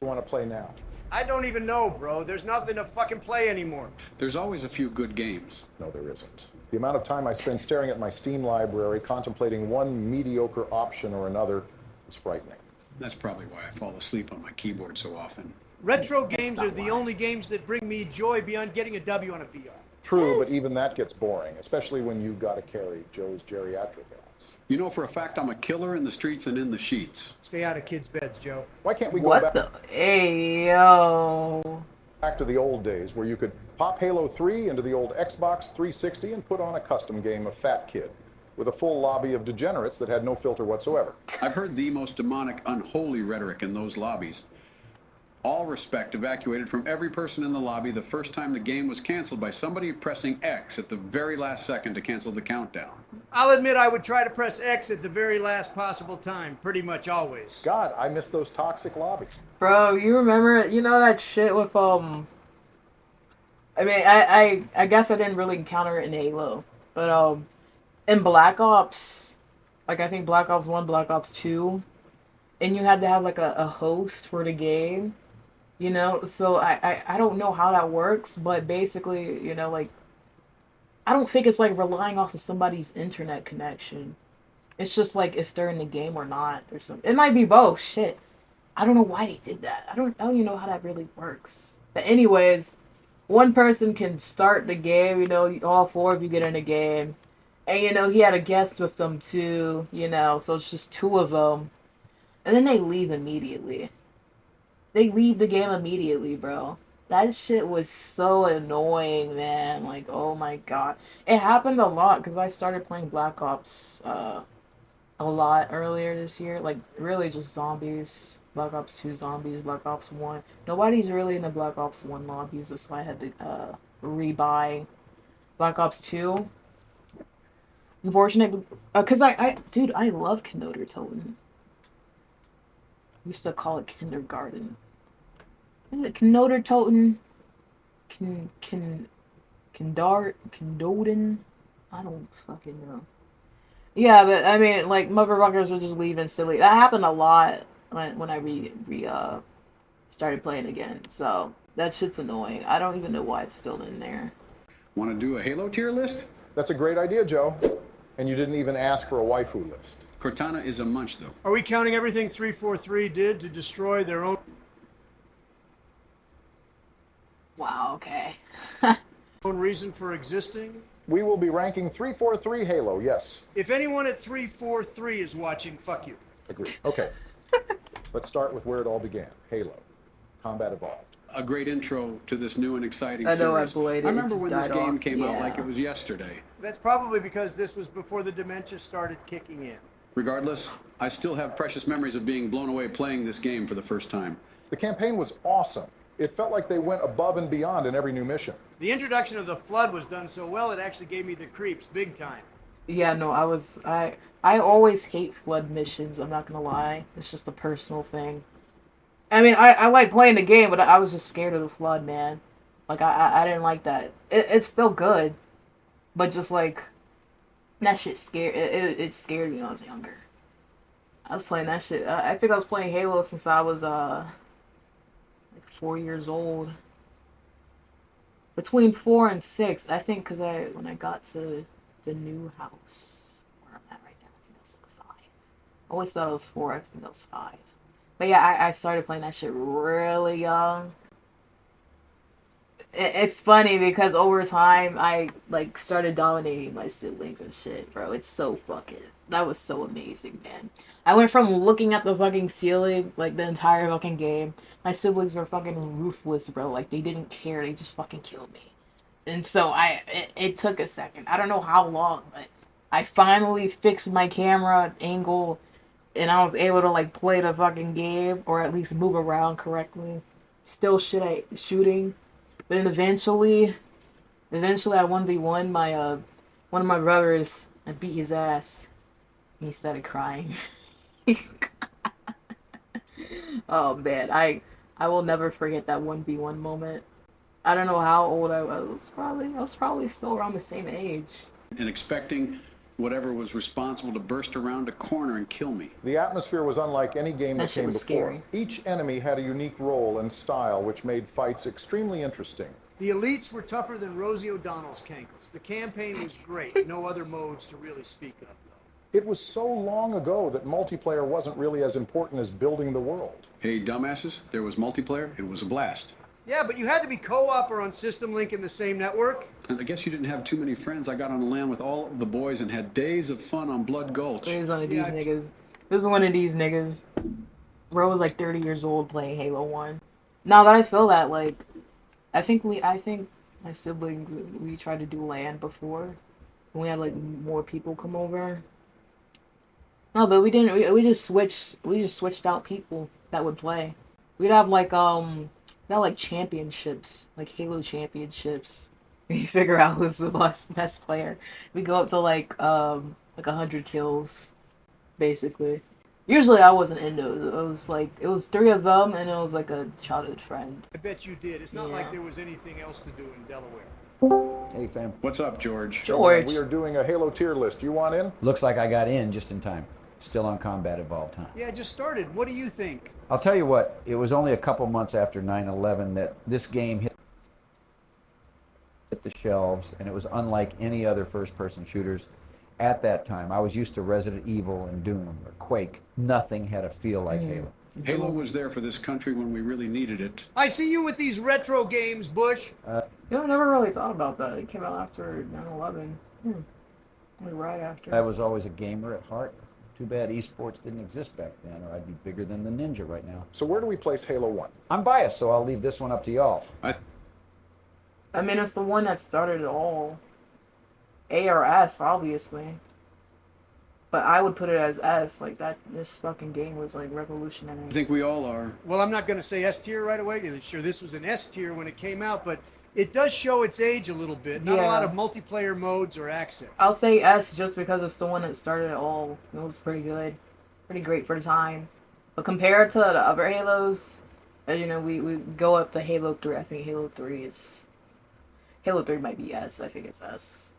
want to play now? I don't even know, bro. There's nothing to fucking play anymore. There's always a few good games. No, there isn't. The amount of time I spend staring at my Steam library, contemplating one mediocre option or another, is frightening. That's probably why I fall asleep on my keyboard so often. Retro games are the only games that bring me joy beyond getting a W on a VR. True, but even that gets boring, especially when you gotta carry Joe's geriatric ass. You know for a fact I'm a killer in the streets and in the sheets. Stay out of kids' beds, Joe. Why can't we go What back the? Hey, yo. to the old days where you could pop Halo 3 into the old Xbox 360 and put on a custom game of Fat Kid with a full lobby of degenerates that had no filter whatsoever? I've heard the most demonic, unholy rhetoric in those lobbies. All respect evacuated from every person in the lobby the first time the game was canceled by somebody pressing X at the very last second to cancel the countdown. I'll admit I would try to press X at the very last possible time, pretty much always. God, I miss those toxic lobbies. Bro, you remember, you know that shit with, I mean, I guess I didn't really encounter it in Halo, but, in Black Ops, like, I think Black Ops 1, Black Ops 2, and you had to have, like, a host for the game, you know? So I don't know how that works, but basically, you know, like, I don't think it's, like, relying off of somebody's internet connection. It's just, like, if they're in the game or not, or something. It might be both, shit. I don't know why they did that. I don't even know how that really works. But anyways, one person can start the game, you know, all four of you get in the game. And, you know, he had a guest with them too, you know, so it's just two of them. And then they leave immediately. They leave the game immediately, bro. That shit was so annoying, man. Like, oh my god. It happened a lot because I started playing Black Ops a lot earlier this year. Like, really just zombies. Black Ops 2 zombies, Black Ops 1. Nobody's really in the Black Ops 1 lobbies. That's why I had to rebuy Black Ops 2. Unfortunate, because dude, I love Kindergarten. We used to call it kindergarten. Is it Kindergarten? Kindoden? I don't fucking know. Yeah, but I mean, like, motherfuckers were just leaving silly. That happened a lot when I started playing again. So that shit's annoying. I don't even know why it's still in there. Want to do a Halo tier list? That's a great idea, Joe. And you didn't even ask for a waifu list. Cortana is a munch, though. Are we counting everything 343 did to destroy their own Wow, okay. reason for existing? We will be ranking 343 Halo, yes. If anyone at 343 is watching, fuck you. Agreed. Okay. Let's start with where it all began. Halo. Combat Evolved. A great intro to this new and exciting I know series. I played it. I remember It just when this died game off. came out Yeah. like it was yesterday. That's probably because this was before the dementia started kicking in. Regardless, I still have precious memories of being blown away playing this game for the first time. The campaign was awesome. It felt like they went above and beyond in every new mission. The introduction of the Flood was done so well, it actually gave me the creeps big time. Yeah, no, I always hate flood missions, I'm not gonna lie. It's just a personal thing. I mean, I like playing the game, but I was just scared of the flood, man. Like, I didn't like that. It's still good, but just like, that shit scared, it scared me when I was younger. I was playing that shit. I think I was playing Halo since I was, like 4 years old. Between 4 and 6, I think, because when I got to the new house, where I'm at right now, I think it was like 5. I always thought it was 4, I think it was 5. But yeah, I started playing that shit really young. It's funny because over time, I, like, started dominating my siblings and shit, bro. It's so fucking... That was so amazing, man. I went from looking at the fucking ceiling, like, the entire fucking game. My siblings were fucking ruthless, bro. Like, they didn't care. They just fucking killed me. And so, it took a second. I don't know how long, but I finally fixed my camera angle, and I was able to, like, play the fucking game, or at least move around correctly. Still shooting. But then eventually I 1v1 my, one of my brothers. I beat his ass. And he started crying. Oh, man. I will never forget that 1v1 moment. I don't know how old I was. I was probably still around the same age. And expecting whatever was responsible to burst around a corner and kill me. The atmosphere was unlike any game that That shit came was before. scary. Each enemy had a unique role and style, which made fights extremely interesting. The elites were tougher than Rosie O'Donnell's cankles. The campaign was great. No other modes to really speak of, though. It was so long ago that multiplayer wasn't really as important as building the world. Hey, dumbasses, there was multiplayer. It was a blast. Yeah, but you had to be co-op or on System Link in the same network. And I guess you didn't have too many friends. I got on the land with all the boys and had days of fun on Blood Gulch. This is one of these Yeah. niggas. This is one of these niggas. Bro was like 30 years old playing Halo 1. Now that I feel that, like, I think my siblings, we tried to do LAN before. When we had like more people come over. No, but we didn't. We just switched out people that would play. We'd have like championships, like Halo championships. We figure out who's the best player. We go up to like 100 kills, basically. Usually I wasn't into it. It was 3 of them, and it was like a childhood friend. I bet you did. It's not Yeah. like there was anything else to do in Delaware. Hey, fam. What's up, George? George. We are doing a Halo tier list. You want in? Looks like I got in just in time. Still on Combat Evolved, huh? Yeah, I just started. What do you think? I'll tell you what, it was only a couple months after 9/11 that this game hit the shelves, and it was unlike any other first-person shooters at that time. I was used to Resident Evil and Doom or Quake. Nothing had a feel like Halo. Halo was there for this country when we really needed it. I see you with these retro games, Bush. You know, I never really thought about that. It came out after 9/11. Like right after. I was always a gamer at heart. Too bad esports didn't exist back then, or I'd be bigger than the Ninja right now. So where do we place Halo 1? I'm biased, so I'll leave this one up to y'all. I mean, it's the one that started it all. A or S, obviously. But I would put it as S. Like that, this fucking game was like revolutionary. I think we all are. Well, I'm not going to say S tier right away. Sure, this was an S tier when it came out, but it does show its age a little bit. Not a Yeah. lot of multiplayer modes or access. I'll say S just because it's the one that started it all. It was pretty good, pretty great for the time. But compared to the other Halos, you know, we go up to Halo 3. I think Halo 3 might be S. I think it's S.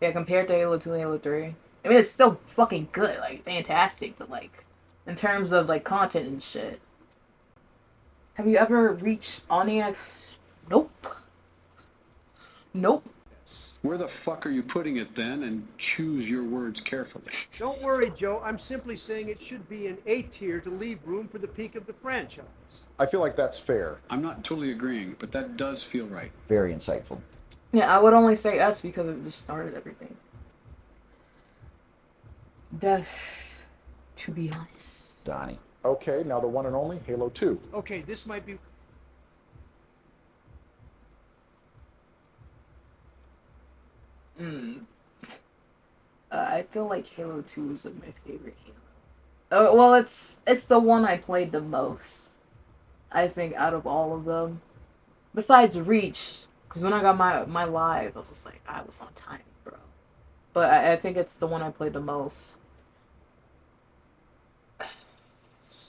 Yeah, compared to Halo 2 and Halo 3. I mean, it's still fucking good, like, fantastic, but, like, in terms of, like, content and shit. Have you ever reached Onyx? Nope. Nope. Where the fuck are you putting it then? And choose your words carefully. Don't worry, Joe. I'm simply saying it should be an A tier to leave room for the peak of the franchise. I feel like that's fair. I'm not totally agreeing, but that does feel right. Very insightful. Yeah, I would only say S because it just started everything. Death, to be honest. Donnie. Okay, now the one and only Halo 2. Okay, this might be... I feel like Halo 2 is like my favorite Halo. Well, it's the one I played the most. I think out of all of them, besides Reach, because when I got my live, I was just like, I was on time, bro. But I think it's the one I played the most.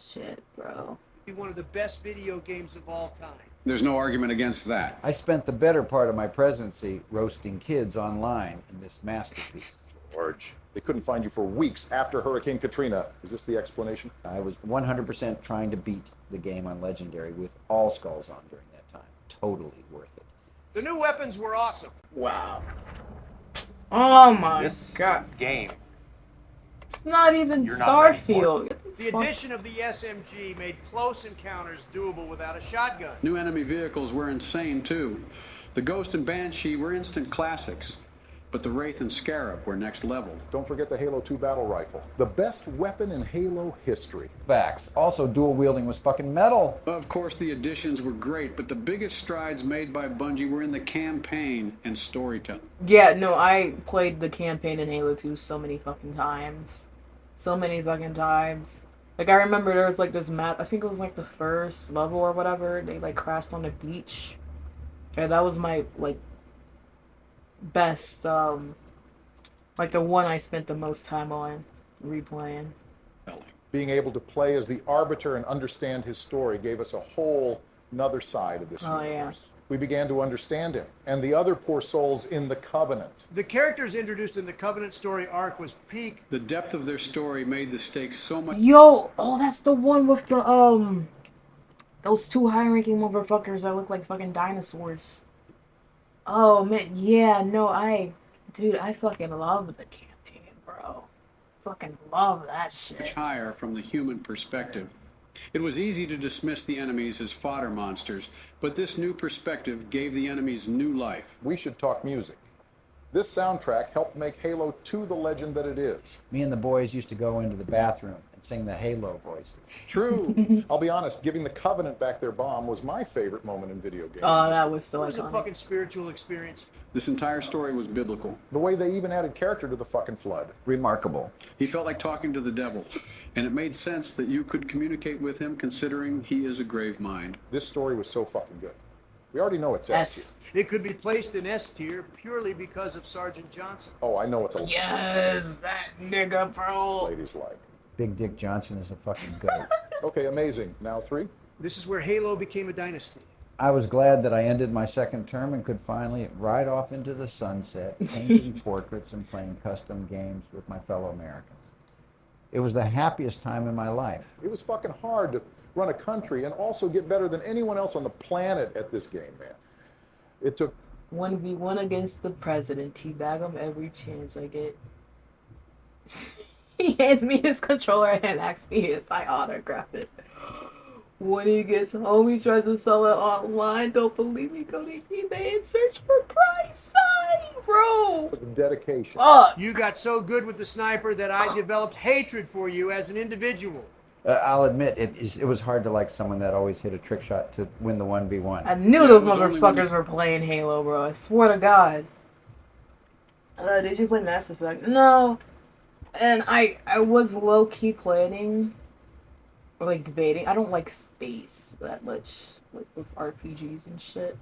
Shit, bro. be one of the best video games of all time. There's no argument against that. I spent the better part of my presidency roasting kids online in this masterpiece. George, they couldn't find you for weeks after Hurricane Katrina. Is this the explanation? I was 100% trying to beat the game on Legendary with all skulls on during that time. Totally worth it. The new weapons were awesome. Wow. Oh my This god. game. It's not even You're not ready for Starfield. The addition of the SMG made close encounters doable without a shotgun. New enemy vehicles were insane too. The Ghost and Banshee were instant classics, but the Wraith and Scarab were next level. Don't forget the Halo 2 battle rifle. The best weapon in Halo history. Facts. Also, dual wielding was fucking metal. Of course, the additions were great, but the biggest strides made by Bungie were in the campaign and storytelling. Yeah, no, I played the campaign in Halo 2 so many fucking times. So many fucking times. Like, I remember there was, like, this map, I think it was, like, the first level or whatever, they, like, crashed on the beach. And that was my, like, best, like, the one I spent the most time on replaying. Being able to play as the Arbiter and understand his story gave us a whole another side of this Oh, yeah. universe. We began to understand him and the other poor souls in the Covenant. The characters introduced in the Covenant story arc was peak. The depth of their story made the stakes so much. Yo, oh, that's the one with the those two high-ranking motherfuckers that look like fucking dinosaurs. Oh man, yeah, no, dude, I fucking love the campaign, bro. Fucking love that shit. Higher from the human perspective. It was easy to dismiss the enemies as fodder monsters, but this new perspective gave the enemies new life. We should talk music. This soundtrack helped make Halo 2 the legend that it is. Me and the boys used to go into the bathroom and sing the Halo voices. True. I'll be honest, giving the Covenant back their bomb was my favorite moment in video games. Oh, that was so It was a iconic. fucking spiritual experience. This entire story was biblical. The way they even added character to the fucking Flood. Remarkable. He felt like talking to the devil, and it made sense that you could communicate with him considering he is a grave mind. This story was so fucking good. We already know it's S tier. It could be placed in S tier purely because of Sergeant Johnson. Oh, I know what the Yes, that nigga, bro. ladies like. Big Dick Johnson is a fucking goat. Okay, amazing. Now 3. This is where Halo became a dynasty. I was glad that I ended my second term and could finally ride off into the sunset, painting portraits and playing custom games with my fellow Americans. It was the happiest time in my life. It was fucking hard to run a country and also get better than anyone else on the planet at this game, man. It took 1v1 against the president. Teabag him every chance I get. He hands me his controller and asks me if I autograph it. When he gets home, he tries to sell it online. Don't believe me? Go to eBay and search for price sign, bro. the dedication. Fuck. You got so good with the sniper that I developed hatred for you as an individual. I'll admit, it was hard to like someone that always hit a trick shot to win the 1v1. I knew Yeah, those it was only when motherfuckers were playing Halo, bro. I swear to God. Did you play Mass Effect? No. And I was low-key planning, or like debating. I don't like space that much, like with RPGs and shit.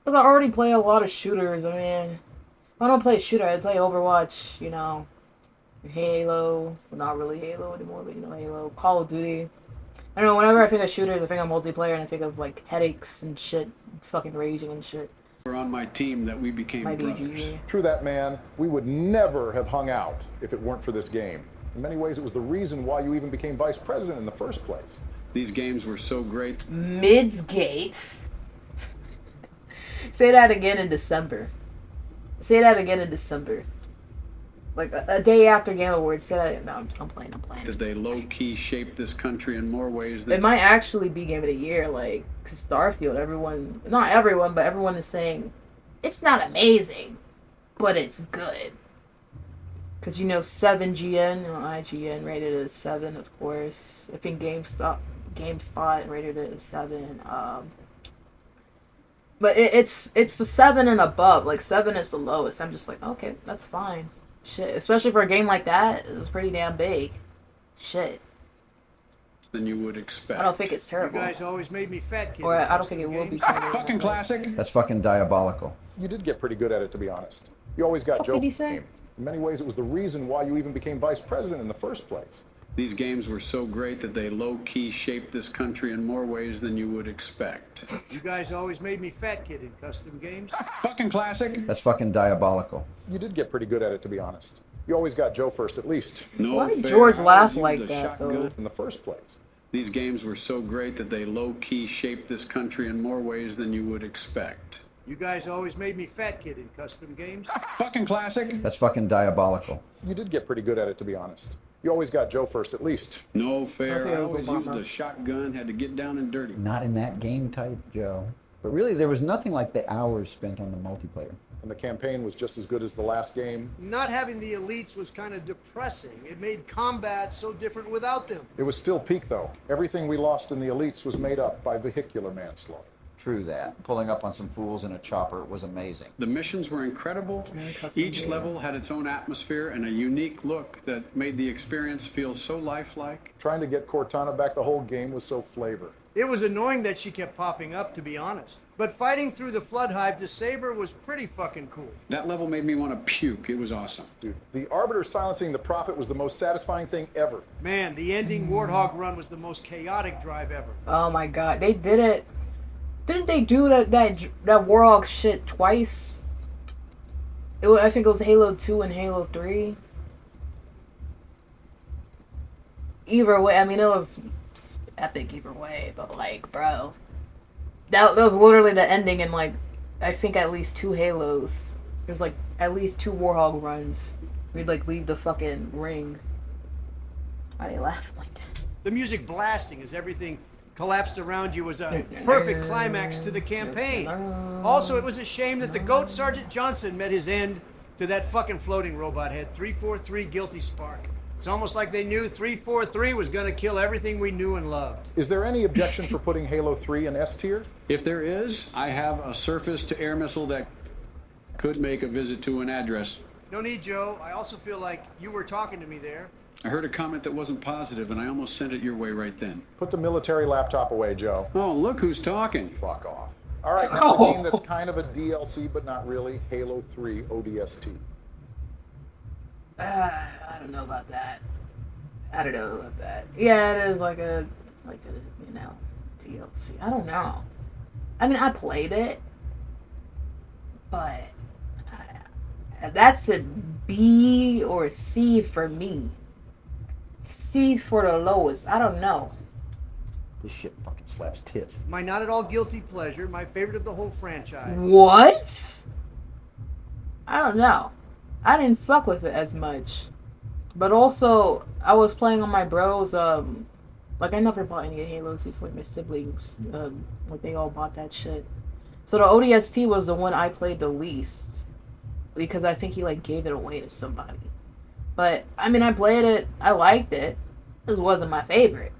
Because I already play a lot of shooters. I mean, if I don't play a shooter, I play Overwatch, you know. Halo. Well, not really Halo anymore, but you know, Halo. Call of Duty. I don't know, whenever I think of shooters, I think of multiplayer, and I think of like headaches and shit, fucking raging and shit. Were on my team that we became My brothers. BG. True that, man. We would never have hung out if it weren't for this game. In many ways, it was the reason why you even became vice president in the first place. These games were so great. Mids Gates. Say that again in December. Say that again in December. Like a day after Game Awards. Say that. No, I'm playing. That they low-key shaped this country in more ways It than... might actually be Game of the Year. Like, 'cause Starfield, not everyone, but everyone is saying it's not amazing, but it's good. Because, you know, 7GN, IGN rated it as 7, of course. I think GameSpot rated it as 7. But it's the 7 and above. Like, 7 is the lowest. I'm just like, okay, that's fine. Shit. Especially for a game like that, it's pretty damn big. Shit. than you would expect. I don't think it's You terrible. guys always made me fat, kid. Or I don't think it will be terrible. Fucking classic. That's fucking diabolical. You did get pretty good at it, to be honest. You always got Fuck Joe did he for the say? game. In many ways, it was the reason why you even became vice president in the first place. These games were so great that they low-key shaped this country in more ways than you would expect. You guys always made me fat, kid, in custom games. Fucking classic. That's fucking diabolical. You did get pretty good at it, to be honest. You always got Joe first, at least, No Why did fair George how laugh to like use a that, shotgun. though? in the first place. These games were so great that they low-key shaped this country in more ways than you would expect. You guys always made me fat, kid, in custom games. Fucking classic. That's fucking diabolical. You did get pretty good at it, to be honest. You always got Joe first, at least. No fair. Okay, I it was always Obama. used a shotgun, had to get down and dirty. Not in that game type, Joe. But really, there was nothing like the hours spent on the multiplayer. And the campaign was just as good as the last game. Not having the elites was kind of depressing. It made combat so different without them. It was still peak, though. Everything we lost in the elites was made up by vehicular manslaughter. True that. Pulling up on some fools in a chopper was amazing. The missions were incredible. custom Each game. level had its own atmosphere and a unique look that made the experience feel so lifelike. Trying to get Cortana back the whole game was so flavor. It was annoying that she kept popping up, to be honest. But fighting through the flood hive to save her was pretty fucking cool. That level made me want to puke. It was awesome. Dude, the Arbiter silencing the Prophet was the most satisfying thing ever. Man, the ending Warthog run was the most chaotic drive ever. Oh my god, they did it Didn't they do that Warhawk shit twice? I think it was Halo 2 and Halo 3. Either way, I mean, it was epic either way, but like, bro, that was literally the ending in like, I think at least 2 Halos. There's like at least 2 Warhog runs. We'd like leave the fucking ring. Why are you laughing like that? The music blasting as everything collapsed around you was a perfect climax to the campaign. Also, it was a shame that the GOAT Sergeant Johnson met his end to that fucking floating robot head. 343 Guilty Spark. It's almost like they knew 343 was gonna kill everything we knew and loved. Is there any objection for putting Halo 3 in S tier? If there is, I have a surface-to-air missile that could make a visit to an address. No need, Joe. I also feel like you were talking to me there. I heard a comment that wasn't positive, and I almost sent it your way right then. Put the military laptop away, Joe. Oh, look who's talking. Fuck off. All right, now a game that's kind of a DLC, but not really, Halo 3 ODST. I don't know about that. Yeah, it is like a DLC. I don't know. I mean, I played it, but that's a B or a C for me. C for the lowest. I don't know. This shit fucking slaps tits. My not at all guilty pleasure, my favorite of the whole franchise. What? I don't know. I didn't fuck with it as much. But also, I was playing on my bros, like I never bought any Halos, it's like my siblings, like they all bought that shit. So the ODST was the one I played the least. Because I think he like gave it away to somebody. But, I mean, I played it, I liked it. This wasn't my favorite.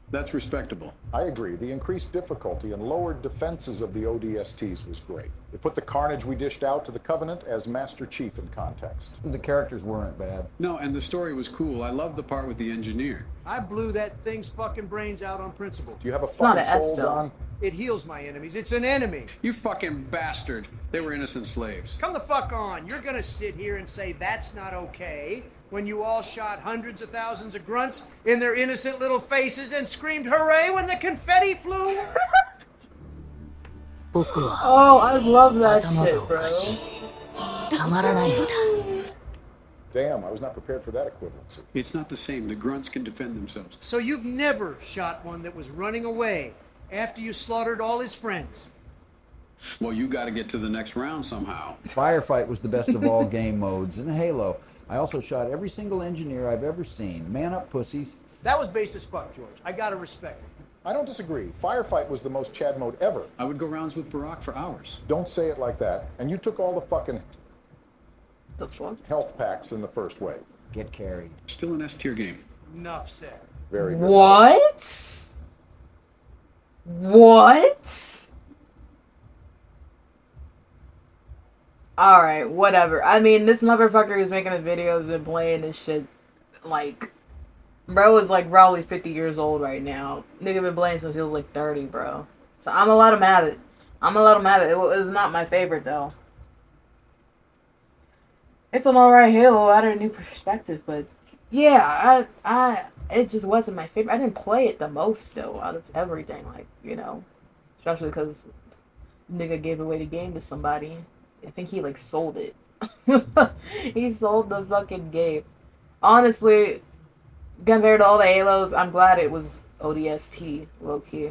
That's respectable. I agree. The increased difficulty and lowered defenses of the ODSTs was great. It put the carnage we dished out to the Covenant as Master Chief in context. The characters weren't bad. No, and the story was cool. I loved the part with the engineer. I blew that thing's fucking brains out on principle. Do you have a not fucking an S, soul, though. Don? It heals my enemies. It's an enemy. You fucking bastard. They were innocent slaves. Come the fuck on. You're gonna sit here and say that's not okay when you all shot hundreds of thousands of grunts in their innocent little faces and screamed hooray when the confetti flew? Oh, I love that shit, bro. たまらないのだ Damn, I was not prepared for that equivalency. It's not the same. The grunts can defend themselves. So you've never shot one that was running away after you slaughtered all his friends? Well, you got to get to the next round somehow. Firefight was the best of all game modes in Halo. I also shot every single engineer I've ever seen. Man up, pussies. That was based as fuck, George. I gotta respect it. I don't disagree. Firefight was the most Chad mode ever. I would go rounds with Barack for hours. Don't say it like that. And you took all the fucking The fuck? health packs in the first wave. Get carried. Still an S-tier game. Enough said. Very good. What? What? Alright, whatever. I mean, this motherfucker is making the videos and playing this shit. Like, bro is like probably 50 years old right now. Nigga been playing since he was like 30, bro. So I'm gonna let him have it. It was not my favorite, though. It's an alright Halo out of a new perspective, but yeah, it just wasn't my favorite. I didn't play it the most, though, out of everything, like, you know. Especially because nigga gave away the game to somebody. I think he, like, sold it. He sold the fucking game. Honestly, compared to all the Halos, I'm glad it was ODST, low-key.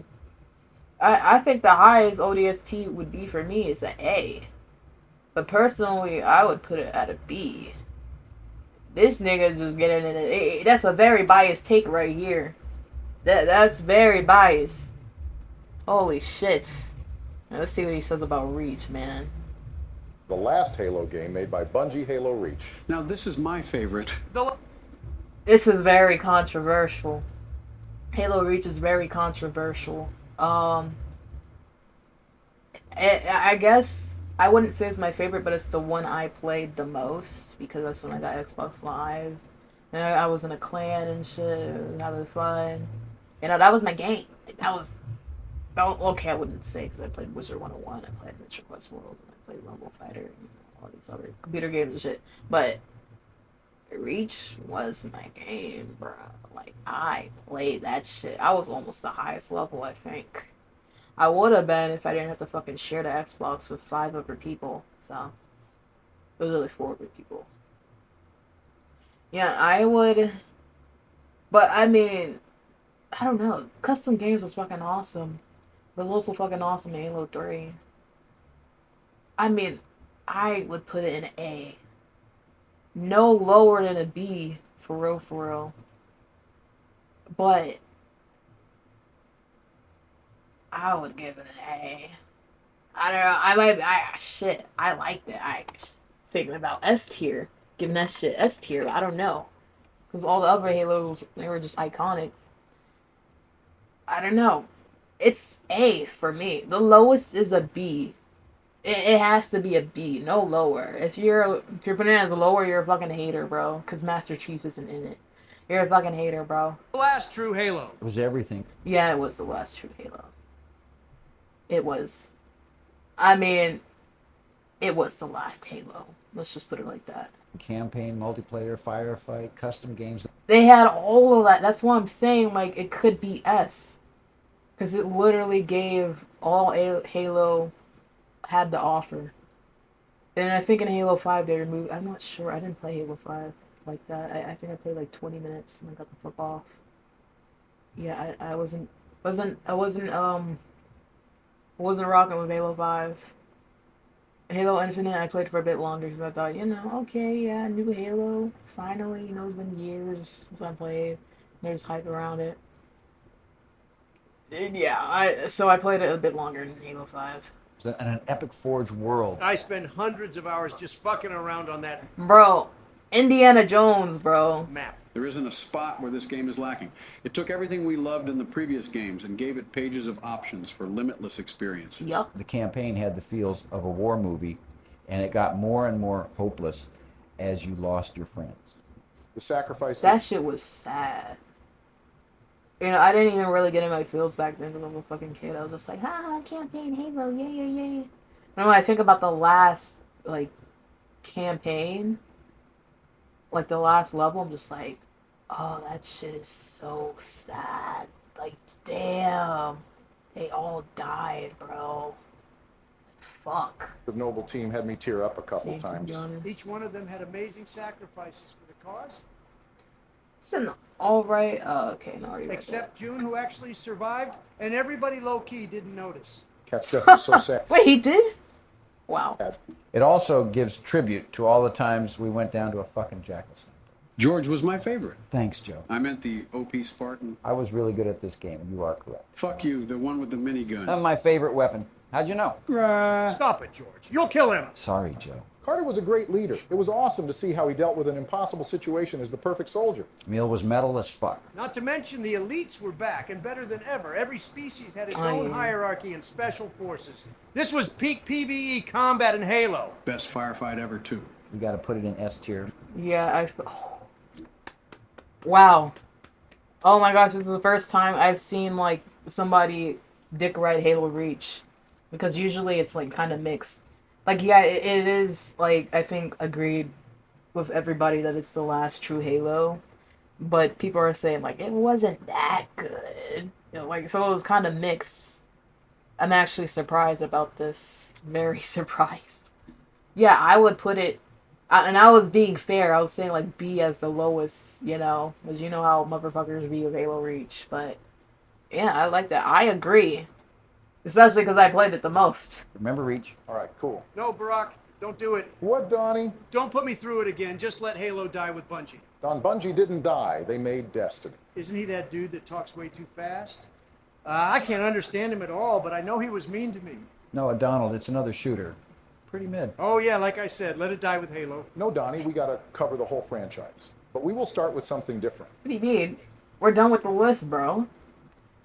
I think the highest ODST would be for me is an A. But personally, I would put it at a B. This nigga's just getting in it. That's a very biased take right here. That's very biased. Holy shit. Now, let's see what he says about Reach, man. The last Halo game made by Bungie, Halo Reach. Now, this is my favorite. This is very controversial. Halo Reach is very controversial. I guess I wouldn't say it's my favorite, but it's the one I played the most because that's when I got Xbox Live. And I was in a clan and shit, having fun. You know, that was my game. That was... Oh, okay, I wouldn't say because I played Wizard 101, I played Adventure Quest World, and I played Rumble Fighter, and all these other computer games and shit. But Reach was my game, bro. Like, I played that shit. I was almost the highest level, I think. I would have been if I didn't have to fucking share the Xbox with 5 other people. So it was really 4 other people. Yeah, I would. But I mean, I don't know. Custom games was fucking awesome. It was also fucking awesome in Halo 3. I mean, I would put it in an A. No lower than a B, for real, for real. But I would give it an A. I don't know. Shit, I liked it. I thinking about S tier. Giving that shit S tier. I don't know. Because all the other Halos, they were just iconic. I don't know. It's A for me. The lowest is a B. It has to be a B, no lower. If you're putting it as a lower, you're a fucking hater, bro. Because Master Chief isn't in it. You're a fucking hater, bro. The last true Halo. It was everything. Yeah, it was the last true Halo. It was. I mean, it was the last Halo. Let's just put it like that. Campaign, multiplayer, firefight, custom games. They had all of that. That's why I'm saying, like, it could be S. Because it literally gave all Halo had to offer. And I think in Halo 5 they removed... I'm not sure. I didn't play Halo 5 like that. I think I played like 20 minutes and I got the fuck off. Yeah, I wasn't rocking with Halo 5. Halo Infinite I played for a bit longer because I thought, okay, yeah, new Halo. Finally, it's been years since I played. There's hype around it. And yeah, so I played it a bit longer than Halo 5. And an Epic Forge world. I spend hundreds of hours just fucking around on that Bro, Indiana Jones, bro. map. There isn't a spot where this game is lacking. It took everything we loved in the previous games and gave it pages of options for limitless experience. Yup. The campaign had the feels of a war movie, and it got more and more hopeless as you lost your friends. The sacrifice. That shit was sad. I didn't even really get in my feels back then because I was a fucking kid. I was just like, campaign, Halo, yay. And when I think about the last, campaign, the last level, I'm just like, oh, that shit is so sad. Like, damn. They all died, bro. Fuck. The noble team had me tear up a couple See, to be times. honest. Each one of them had amazing sacrifices for the cause, It's an alright, okay, no, you except June, who actually survived, and everybody low-key didn't notice. Cat's death was so sad. Wait, he did? Wow. It also gives tribute to all the times we went down to a fucking jackal. George was my favorite. Thanks, Joe. I meant the OP Spartan. I was really good at this game. You are correct. Fuck you, the one with the minigun. My favorite weapon. How'd you know? Stop it, George. You'll kill him. Sorry, Joe. Carter was a great leader. It was awesome to see how he dealt with an impossible situation as the perfect soldier. Emil was metal as fuck. Not to mention the elites were back and better than ever. Every species had its Oh, own yeah. hierarchy and special forces. This was peak PvE combat in Halo. Best firefight ever, too. We got to put it in S tier. Yeah, wow. Oh my gosh, this is the first time I've seen, somebody dick ride Halo Reach. Because usually it's, kind of mixed. Yeah, it is, I think, agreed with everybody that it's the last true Halo. But people are saying, it wasn't that good. So it was kind of mixed. I'm actually surprised about this. Very surprised. Yeah, I would put it... and I was being fair. I was saying, B as the lowest, Because you know how motherfuckers be with Halo Reach. But, yeah, I like that. I agree. Especially because I played it the most. Remember Reach? All right, cool. No, Barack, don't do it. What, Donnie? Don't put me through it again. Just let Halo die with Bungie. Don, Bungie didn't die. They made Destiny. Isn't he that dude that talks way too fast? I can't understand him at all, but I know he was mean to me. No, Donald, it's another shooter. Pretty mid. Oh, yeah, like I said, let it die with Halo. No, Donnie, we got to cover the whole franchise. But we will start with something different. What do you mean? We're done with the list, bro.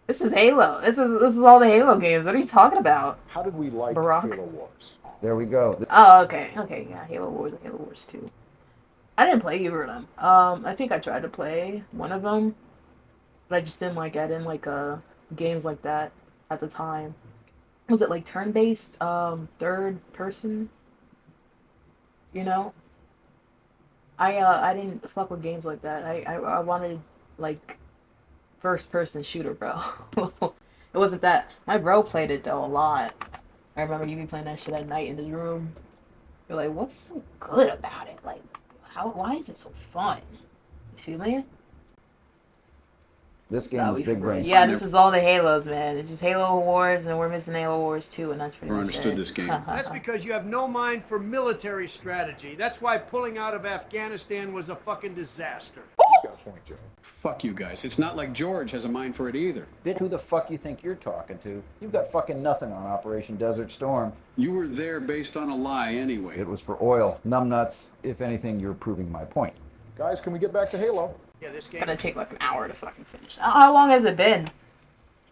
This is Halo. This is all the Halo games. What are you talking about? How did we like Barack? Halo Wars? There we go. Oh, okay. Okay, yeah. Halo Wars and Halo Wars 2. I didn't play either of them. I think I tried to play one of them. But I just didn't like it. I didn't like games like that at the time. Was it turn-based, third person? I didn't fuck with games like that. I wanted, first person shooter, bro. It wasn't that. My bro played it though a lot. I remember you be playing that shit at night in his room. You're like, what's so good about it? Like, why is it so fun? You feel me? This game Nah, is we big for brain. real. Yeah, this is all the Halos, man. It's just Halo Wars, and we're missing Halo Wars 2, and that's pretty Never much understood it. this game. That's because you have no mind for military strategy. That's why pulling out of Afghanistan was a fucking disaster. You got a point, Joe. Fuck you guys. It's not like George has a mind for it either. Bitch, who the fuck you think you're talking to? You've got fucking nothing on Operation Desert Storm. You were there based on a lie anyway. It was for oil, numbnuts. If anything, you're proving my point. Guys, can we get back to Halo? Yeah, this It's game. gonna take like an hour to fucking finish. How long has it been?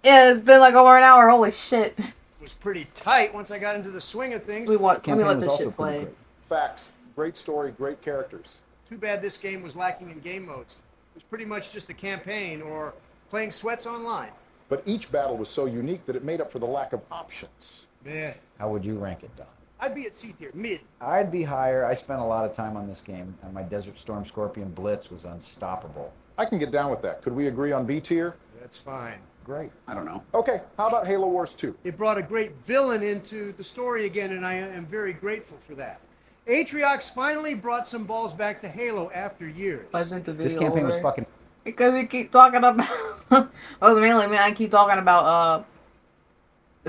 Yeah, it's been like over an hour. Holy shit. Was pretty tight once I got into the swing of things. Let me Campaign let was this also shit pretty play. great. Facts. Great story, great characters. Too bad this game was lacking in game modes. It was pretty much just a campaign or playing sweats online. But each battle was so unique that it made up for the lack of options. Yeah. How would you rank it, Don? I'd be at C tier, mid. I'd be higher. I spent a lot of time on this game, and my Desert Storm Scorpion Blitz was unstoppable. I can get down with that. Could we agree on B tier? That's fine. Great. I don't know. Okay, how about Halo Wars 2? It brought a great villain into the story again, and I am very grateful for that. Atriox finally brought some balls back to Halo after years. Wasn't the video This campaign was over? fucking... Because we keep talking about. I keep talking about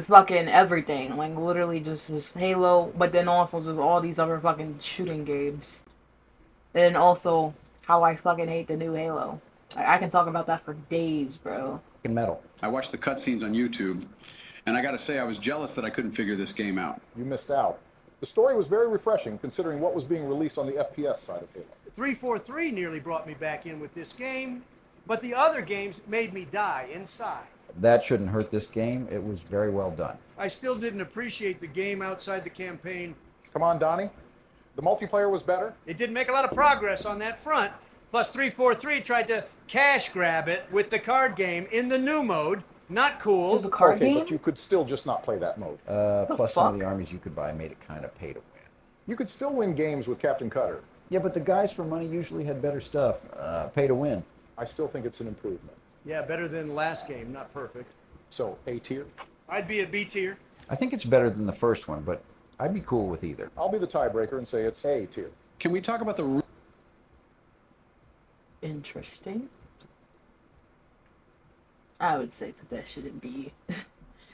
fucking everything, like literally just Halo, but then also just all these other fucking shooting games, and also how I fucking hate the new Halo. I can talk about that for days, bro. metal. I watched the cutscenes on YouTube, and I gotta say I was jealous that I couldn't figure this game out. You missed out. The story was very refreshing considering what was being released on the FPS side of Halo. 343 nearly brought me back in with this game, but the other games made me die inside. That shouldn't hurt this game. It was very well done. I still didn't appreciate the game outside the campaign. Come on, Donnie. The multiplayer was better. It didn't make a lot of progress on that front. Plus, 343 tried to cash grab it with the card game in the new mode. Not cool. There's a card Okay, game. but you could still just not play that mode. Plus, some of fuck? the armies you could buy made it kind of pay to win. You could still win games with Captain Cutter. Yeah, but the guys for money usually had better stuff. Pay to win. I still think it's an improvement. Yeah, better than last game. Not perfect. So, A tier. I'd be at B tier. I think it's better than the first one, but I'd be cool with either. I'll be the tiebreaker and say it's A tier. Can we talk about the Interesting. I would say put that shit in B.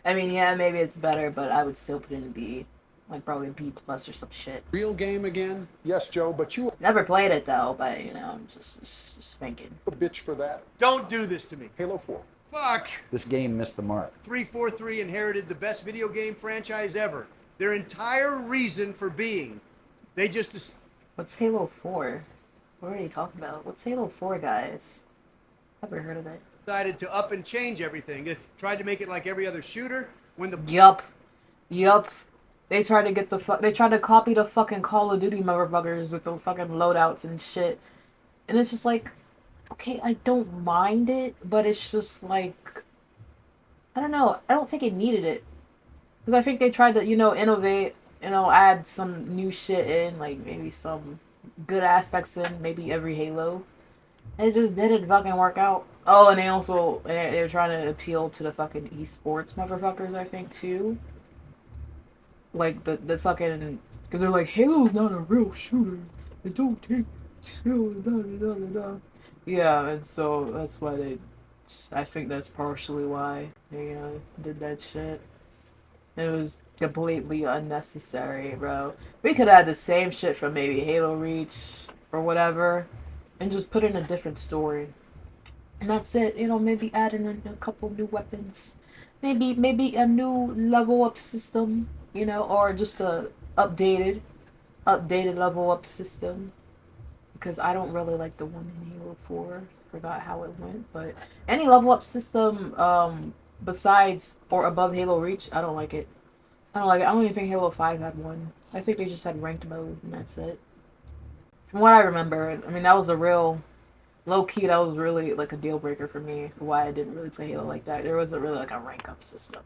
I mean, yeah, maybe it's better, but I would still put it in B. Like probably B plus or some shit. real game again? Yes, Joe, but you Never played it though, but you know, I'm just thinking. a bitch for that. Don't do this to me. Halo 4. Fuck. This game missed the mark. 343 inherited the best video game franchise ever. Their entire reason for being. They just What's Halo 4? What are you talking about? What's Halo 4, guys? Never heard of it. decided to up and change everything. They tried to make it like every other shooter. When the Yup. They tried to get they tried to copy the fucking Call of Duty motherfuckers with the fucking loadouts and shit. And it's just like, okay, I don't mind it, but it's just like, I don't know. I don't think it needed it. Because I think they tried to, innovate, add some new shit in, like maybe some good aspects in maybe every Halo. It just didn't fucking work out. Oh, and they're trying to appeal to the fucking esports motherfuckers, I think, too. Like, the fucking... Because they're like, Halo's not a real shooter. It don't take skill, Yeah, and so that's why I think that's partially why they did that shit. It was completely unnecessary, bro. We could add the same shit from maybe Halo Reach or whatever, and just put in a different story. And that's it. Maybe add in a couple new weapons. Maybe a new level up system, or just a updated level up system. Because I don't really like the one in Halo 4. Forgot how it went, but any level up system besides or above Halo Reach, I don't like it. I don't even think Halo 5 had one. I think they just had ranked mode and that's it. From what I remember, I mean, that was a real low-key, that was really like a deal breaker for me, why I didn't really play Halo like that. There wasn't really like a rank up system.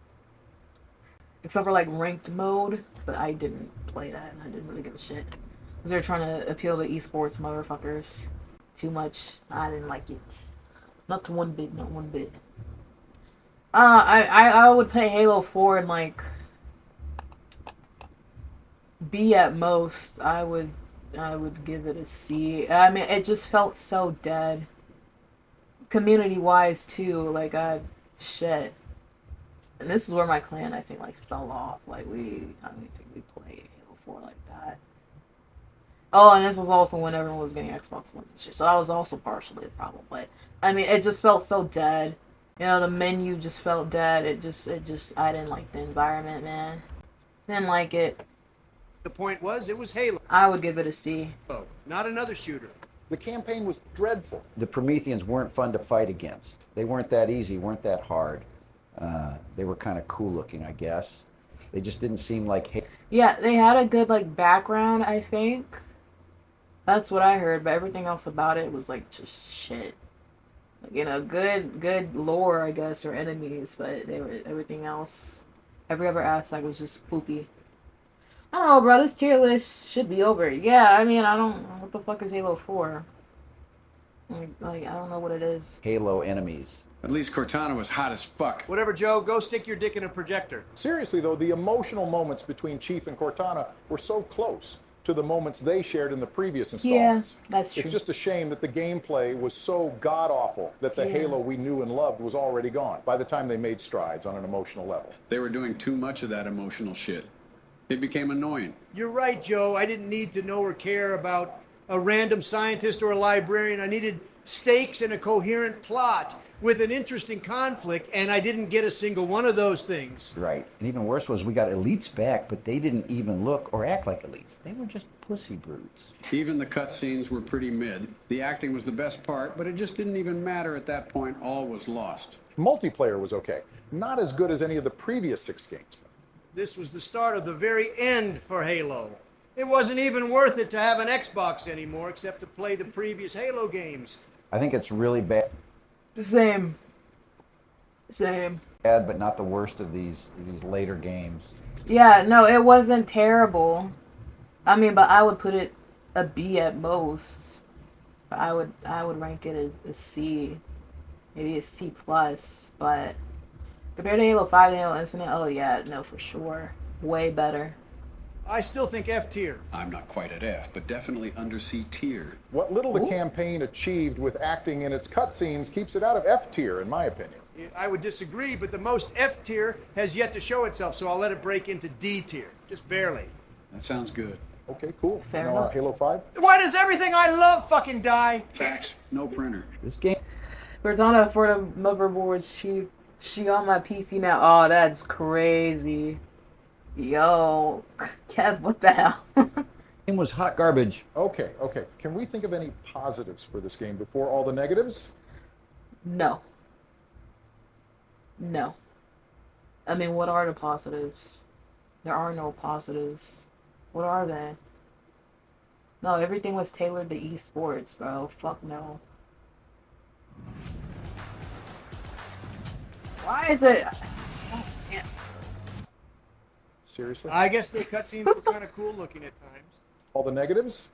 Except for like ranked mode, but I didn't play that and I didn't really give a shit. Because they're trying to appeal to esports motherfuckers too much. I didn't like it. Not one bit. I would play Halo 4 and like B at most. I would give it a C. I mean, it just felt so dead. Community wise too, like shit. And this is where my clan I think like fell off. Like I don't think we played Halo 4 like that. Oh, and this was also when everyone was getting Xbox Ones and shit. So that was also partially the problem. But I mean, it just felt so dead. You know, the menu just felt dead. It just I didn't like the environment, man. Didn't like it. The point was, it was Halo, I would give it a C. not another shooter. The campaign was dreadful. The Prometheans weren't fun to fight against. They weren't that easy, weren't that hard. They were kind of cool looking, I guess. They just didn't seem like... Yeah, they had a good like background, I think. That's what I heard, but everything else about it was like just shit. Like, you know, good lore, I guess, or enemies, but everything else, every other aspect was just poopy. I don't know, bro. This tier list should be over. Yeah, I mean, I don't. What the fuck is Halo 4? Like I don't know what it is. Halo enemies. At least Cortana was hot as fuck. Whatever, Joe, go stick your dick in a projector. Seriously, though, the emotional moments between Chief and Cortana were so close to the moments they shared in the previous installments. Yeah, that's true. It's just a shame that the gameplay was so god-awful that the Halo we knew and loved was already gone by the time they made strides on an emotional level. They were doing too much of that emotional shit. It became annoying. You're right, Joe. I didn't need to know or care about a random scientist or a librarian. I needed stakes and a coherent plot with an interesting conflict, and I didn't get a single one of those things. Right. And even worse was we got elites back, but they didn't even look or act like elites. They were just pussy brutes. Even the cutscenes were pretty mid. The acting was the best part, but it just didn't even matter at that point. All was lost. Multiplayer was okay. Not as good as any of the previous 6 games, though. This was the start of the very end for Halo. It wasn't even worth it to have an Xbox anymore except to play the previous Halo games. I think it's really bad, Same, but not the worst of these later games. Yeah, no, it wasn't terrible. I mean, but I would put it a B at most. But I would rank it a C, maybe a C plus. But compared to Halo 5 and Halo Infinite, oh yeah, no, for sure, way better. I still think F tier. I'm not quite at F, but definitely under C tier. What little the campaign achieved with acting in its cutscenes keeps it out of F tier, in my opinion. I would disagree, but the most F tier has yet to show itself, so I'll let it break into D tier, just barely. That sounds good. Okay, cool. Fair Now, enough. Halo 5? Why does everything I love fucking die? Facts. No printer. This game... Cortana for the motherboard, she on my PC now. Oh, that's crazy. Yo, Kev, what the hell? Game was hot garbage. Okay. Can we think of any positives for this game before all the negatives? No. I mean, what are the positives? There are no positives. What are they? No, everything was tailored to esports, bro. Fuck no. Why is it? Oh, man. Seriously? I guess the cutscenes were kind of cool looking at times. All the negatives?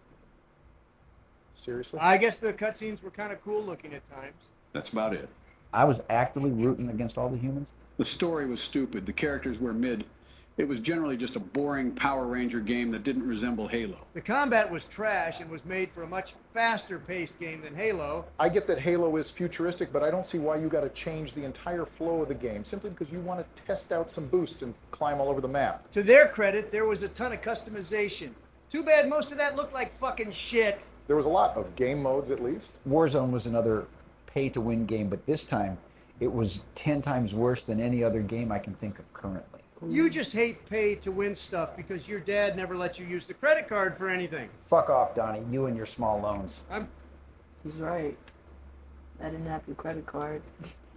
Seriously? I guess the cutscenes were kind of cool looking at times. That's about it. I was actively rooting against all the humans. The story was stupid. The characters were mid. It was generally just a boring Power Ranger game that didn't resemble Halo. The combat was trash and was made for a much faster paced game than Halo. I get that Halo is futuristic, but I don't see why you got to change the entire flow of the game simply because you want to test out some boosts and climb all over the map. To their credit, there was a ton of customization. Too bad most of that looked like fucking shit. There was a lot of game modes, at least. Warzone was another pay-to-win game, but this time it was 10 times worse than any other game I can think of currently. You just hate pay to win stuff because your dad never let you use the credit card for anything. Fuck off, Donnie, you and your small loans. I'm He's right. I didn't have your credit card.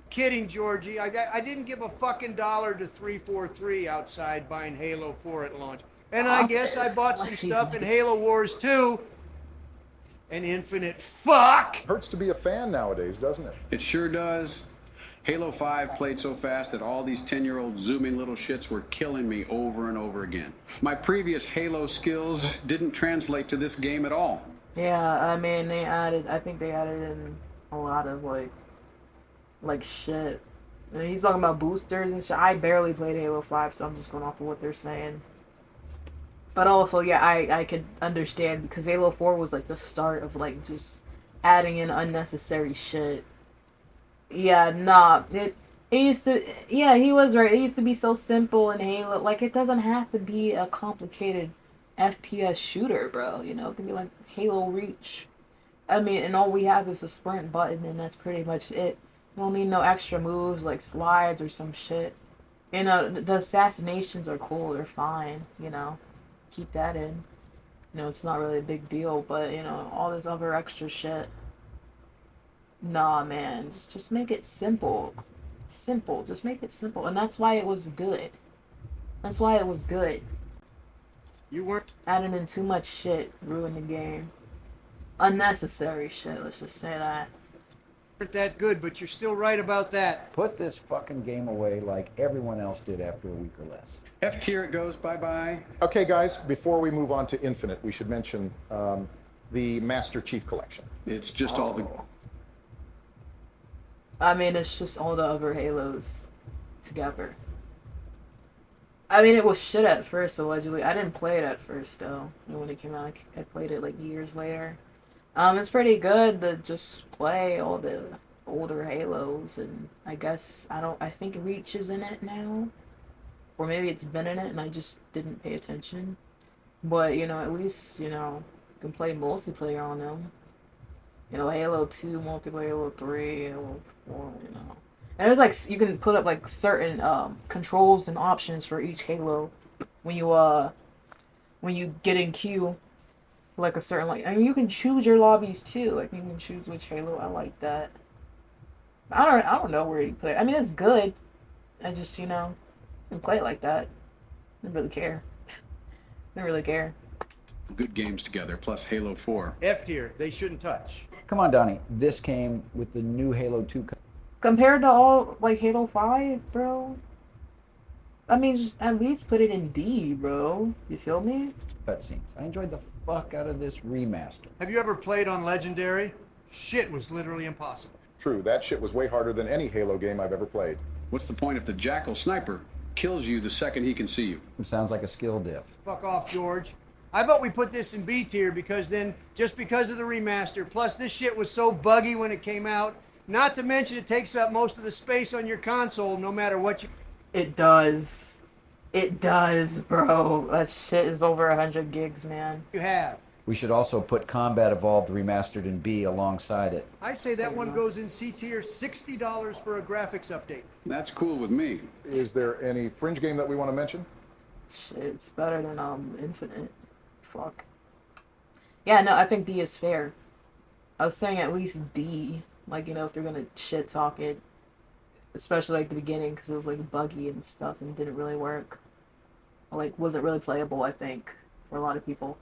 kidding, Georgie. I didn't give a fucking dollar to 343 outside buying Halo 4 at launch. And I guess I bought some stuff in Halo Wars 2. An infinite fuck! Hurts to be a fan nowadays, doesn't it? It sure does. Halo 5 played so fast that all these 10-year-old zooming little shits were killing me over and over again. My previous Halo skills didn't translate to this game at all. Yeah, I mean, I think they added in a lot of, like shit. And he's talking about boosters and shit. I barely played Halo 5, so I'm just going off of what they're saying. But also, yeah, I could understand because Halo 4 was like the start of like just adding in unnecessary shit. Yeah, nah, it used to. Yeah, he was right. It used to be so simple in Halo. Like it doesn't have to be a complicated FPS shooter, bro. You know, it can be like Halo Reach. I mean, and all we have is a sprint button, and that's pretty much it. We don't need no extra moves like slides or some shit. You know, the assassinations are cool. They're fine. You know, keep that in. You know, it's not really a big deal, but you know, all this other extra shit. Nah, man, just make it simple. Simple. Just make it simple, and that's why it was good. That's why it was good. You weren't Adding in too much shit ruined the game. Unnecessary shit. Let's just say that. that good, but you're still right about that. Put this fucking game away like everyone else did after a week or less. F tier it goes, bye-bye. Okay, guys, before we move on to Infinite, we should mention the Master Chief Collection. It's just all the... I mean, it's just all the other Halos together. I mean, it was shit at first, allegedly. I didn't play it at first, though. When it came out, I played it, like, years later. It's pretty good to just play all the older Halos, and I guess, I think Reach is in it now. Or maybe it's been in it, and I just didn't pay attention. But, you know, at least, you know, you can play multiplayer on them. You know, Halo 2, multiplayer, Halo 3, Halo 4, you know. And there's like, you can put up like certain controls and options for each Halo when you get in queue for like a certain, like, I mean, you can choose your lobbies too. Like, you can choose which Halo. I like that. I don't know where you put it. I mean, it's good. I just, you know, didn't play it like that. Didn't really care. Didn't really care. Good games together, plus Halo 4. F tier, they shouldn't touch. Come on, Donnie. This came with the new Halo 2 Compared to all, like, Halo 5, bro? I mean, just at least put it in D, bro. You feel me? cutscenes. I enjoyed the fuck out of this remaster. Have you ever played on Legendary? Shit was literally impossible. True, that shit was way harder than any Halo game I've ever played. What's the point if the Jackal sniper kills you the second he can see you? It sounds like a skill diff. Fuck off, George. I vote we put this in B tier because then, just because of the remaster, plus this shit was so buggy when it came out, not to mention it takes up most of the space on your console no matter what you... It does. It does, bro. That shit is over 100 gigs, man. You have. We should also put Combat Evolved Remastered in B alongside it. I say that one goes in C tier, $60 for a graphics update. That's cool with me. Is there any Fringe game that we want to mention? Shit, it's better than Infinite. Fuck. Yeah, no, I think B is fair. I was saying at least D. Like, you know, if they're gonna shit talk it. Especially like the beginning, because it was like buggy and stuff and didn't really work. Like, wasn't really playable, I think, for a lot of people.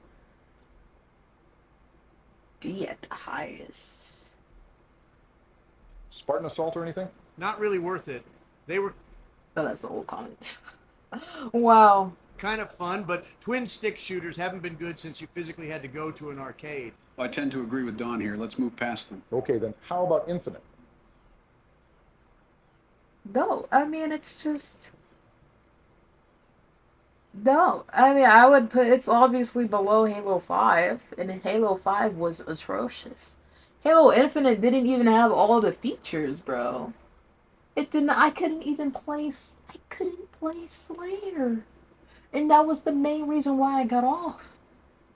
D at the highest. Spartan Assault or anything? Not really worth it. They were Oh, that's the old comment. Wow. kind of fun, but twin stick shooters haven't been good since you physically had to go to an arcade. I tend to agree with Don here. Let's move past them. Okay, then how about Infinite? No, I mean, it's just... No, I mean, I would put... It's obviously below Halo 5, and Halo 5 was atrocious. Halo Infinite didn't even have all the features, bro. It didn't... I couldn't even play... I couldn't play Slayer. And that was the main reason why I got off.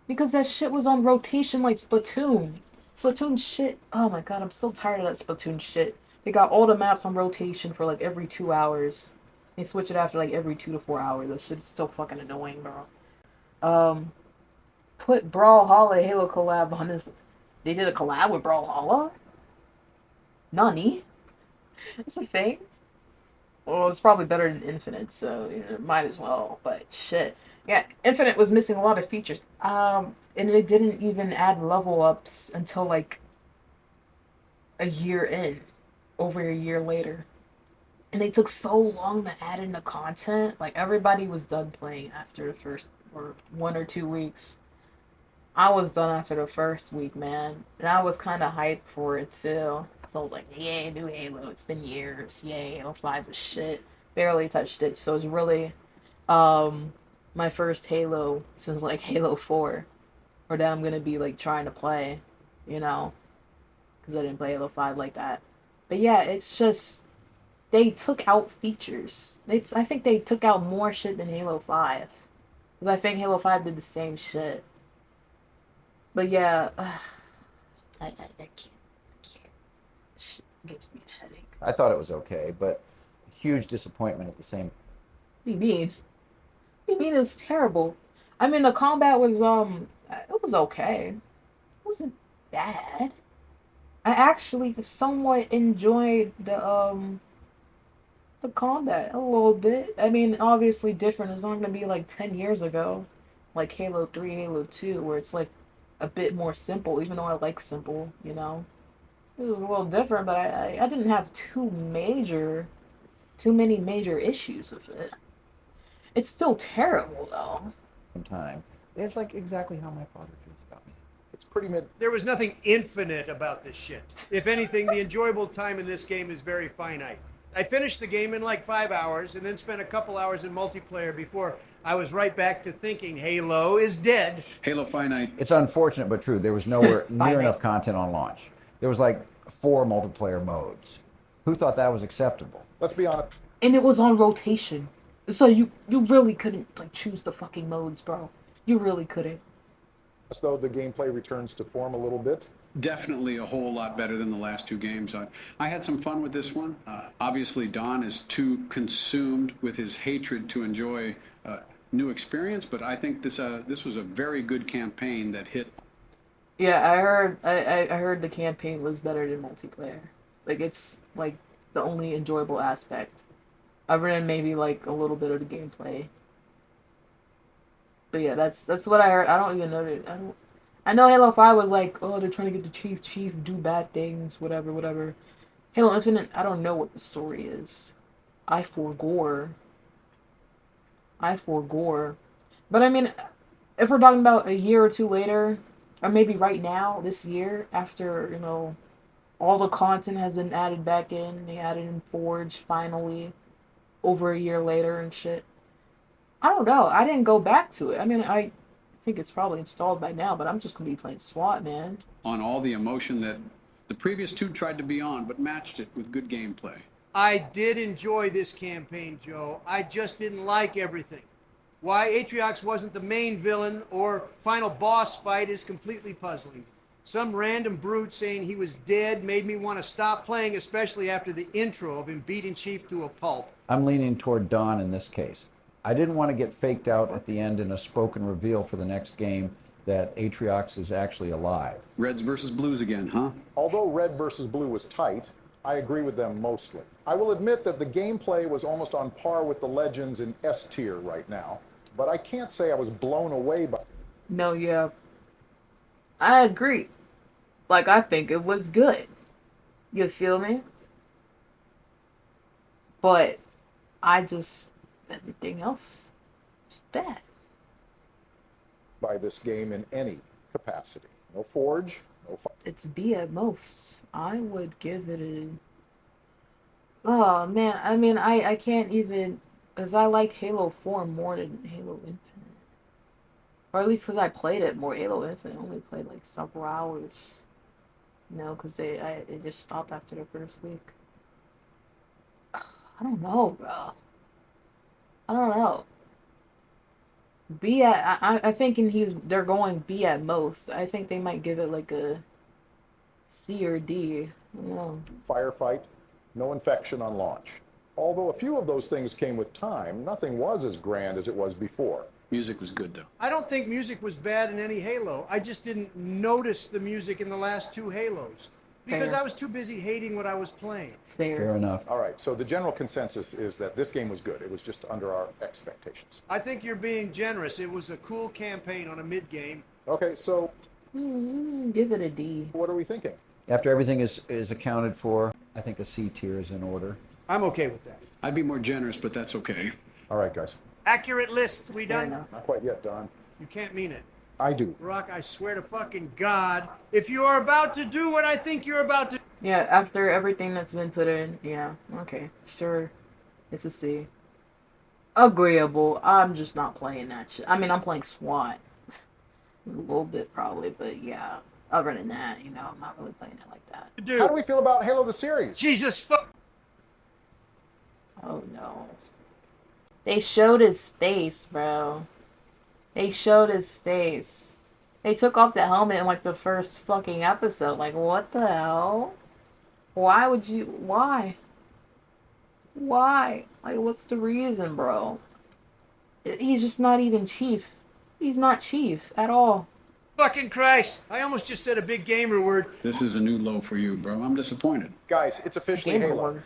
Because that shit was on rotation like Splatoon. Splatoon shit... Oh my god, I'm so tired of that Splatoon shit. They got all the maps on rotation for like every 2 hours. They switch it after like every 2 to 4 hours. That shit is so fucking annoying, bro. Put Brawlhalla Halo collab on this. They did a collab with Brawlhalla? Nani? That's a thing? Well, it's probably better than Infinite, so you know, might as well. But shit. Yeah, Infinite was missing a lot of features. And it didn't even add level ups until like a year in. Over a year later. And they took so long to add in the content. Like, everybody was done playing after the first, or 1 or 2 weeks. I was done after the first week, man. And I was kind of hyped for it, too. So I was like, yay, new Halo. It's been years. Yay, Halo 5 was shit. Barely touched it. So it's really my first Halo since like Halo 4. Or that I'm gonna be like trying to play, you know, because I didn't play Halo 5 like that. But yeah, it's just they took out features. I think they took out more shit than Halo 5. Because I think Halo 5 did the same shit. But yeah, I can't. Shit gives me a headache. I thought it was okay, but huge disappointment at the same. What do you mean? What do you mean it's terrible? I mean the combat was it was okay. It wasn't bad. I actually somewhat enjoyed the combat a little bit. I mean, obviously different. It's not gonna be like 10 years ago, like Halo 3, Halo 2, where it's like a bit more simple. Even though I like simple, you know, it was a little different. But I didn't have too many major issues with it. It's still terrible though. Time. It's like exactly how my father feels about me. It's pretty mid. There was nothing infinite about this shit. If anything, the enjoyable time in this game is very finite. I finished the game in like 5 hours and then spent a couple hours in multiplayer before I was right back to thinking Halo is dead. Halo Finite. It's unfortunate but true. There was nowhere near Finite. enough content on launch. There was like 4 multiplayer modes. Who thought that was acceptable? Let's be honest. And it was on rotation. So you really couldn't like choose the fucking modes, bro. You really couldn't. Though the gameplay returns to form a little bit. Definitely a whole lot better than the last 2 games. I had some fun with this one. Obviously, Don is too consumed with his hatred to enjoy new experience, but I think this was a very good campaign that hit. Yeah, I heard the campaign was better than multiplayer. Like it's like the only enjoyable aspect. Other than maybe like a little bit of the gameplay. But yeah, that's what I heard. I don't even know that. I know Halo 5 was like, oh, they're trying to get the chief, do bad things, whatever. Halo Infinite, I don't know what the story is. I forgore. But I mean, if we're talking about a year or two later, or maybe right now, this year, after, you know, all the content has been added back in, they added in Forge finally, over a year later and shit. I don't know. I didn't go back to it. I mean, I think it's probably installed by now, but I'm just gonna be playing SWAT, man. On all the emotion that the previous 2 tried to be on, but matched it with good gameplay. I did enjoy this campaign, Joe. I just didn't like everything. Why Atriox wasn't the main villain or final boss fight is completely puzzling. Some random brute saying he was dead made me want to stop playing, especially after the intro of him beating Chief to a pulp. I'm leaning toward Don in this case. I didn't want to get faked out at the end in a spoken reveal for the next game that Atriox is actually alive. Reds versus Blues again, huh? Although Red versus Blue was tight, I agree with them mostly. I will admit that the gameplay was almost on par with the Legends in S tier right now, but I can't say I was blown away by. No, yeah. I agree. Like, I think it was good. You feel me? But everything else is bad. By this game in any capacity. No Forge, no. It's B at most. I would give it a. Oh man, I mean, I can't even, because I like Halo 4 more than Halo Infinite. Or at least because I played it more. Halo Infinite only played like several hours. You know, because it just stopped after the first week. I don't know, bro. I don't know. B at I thinking they're going B at most. I think they might give it like a C or D. I don't know. Firefight, no infection on launch. Although a few of those things came with time, nothing was as grand as it was before. Music was good, though. I don't think music was bad in any Halo. I just didn't notice the music in the last 2 Halos. Because Fair. I was too busy hating what I was playing. Fair enough. All right, so the general consensus is that this game was good. It was just under our expectations. I think you're being generous. It was a cool campaign on a mid-game. Okay, so Give it a D. what are we thinking? After everything is accounted for, I think a C tier is in order. I'm okay with that. I'd be more generous, but that's okay. All right, guys. Accurate list. We Fair done? enough. Not quite yet, Don. You can't mean it. I do. Rock, I swear to fucking God, if you are about to do what I think you're about to... Yeah, after everything that's been put in, yeah, okay, sure, it's a C. Agreeable. I'm just not playing that shit. I mean, I'm playing SWAT a little bit probably, but yeah. Other than that, I'm not really playing it like that. How do we feel about Halo the series? Jesus fuck. Oh no. They showed his face, bro. They showed his face. They took off the helmet in like the first fucking episode. Like, what the hell? Why would you? Why? Why? Like, what's the reason, bro? He's just not even Chief. He's not Chief at all. Fucking Christ. I almost just said a big gamer word. This is a new low for you, bro. I'm disappointed. Guys, it's officially Gamer Halo. word.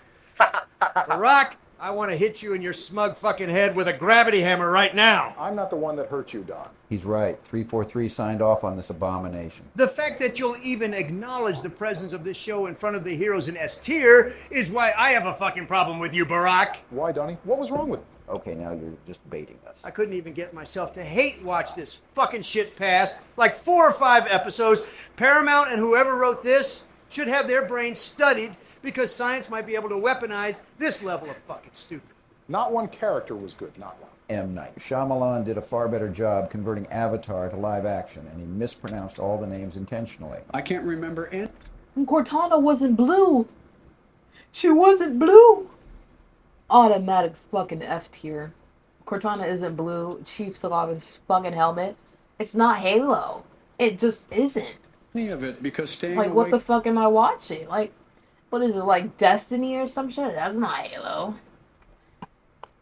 Barack, I want to hit you in your smug fucking head with a gravity hammer right now. I'm not the one that hurt you, Don. He's right. 343 signed off on this abomination. The fact that you'll even acknowledge the presence of this show in front of the heroes in S tier is why I have a fucking problem with you, Barack. Why, Donnie? What was wrong with it? Okay, now you're just baiting us. I couldn't even get myself to hate watch this fucking shit past like 4 or 5 episodes. Paramount and whoever wrote this should have their brains studied because science might be able to weaponize this level of fucking stupid. Not one character was good, not one. M. Night Shyamalan did a far better job converting Avatar to live action, and he mispronounced all the names intentionally. I can't remember any. And Cortana wasn't blue. She wasn't blue. Automatic fucking F tier. Cortana isn't blue. Chief took off his fucking helmet. It's not Halo. It just isn't. Any of it because staying Like, awake. what the fuck am I watching? Like, what is it, like Destiny or some shit? That's not Halo.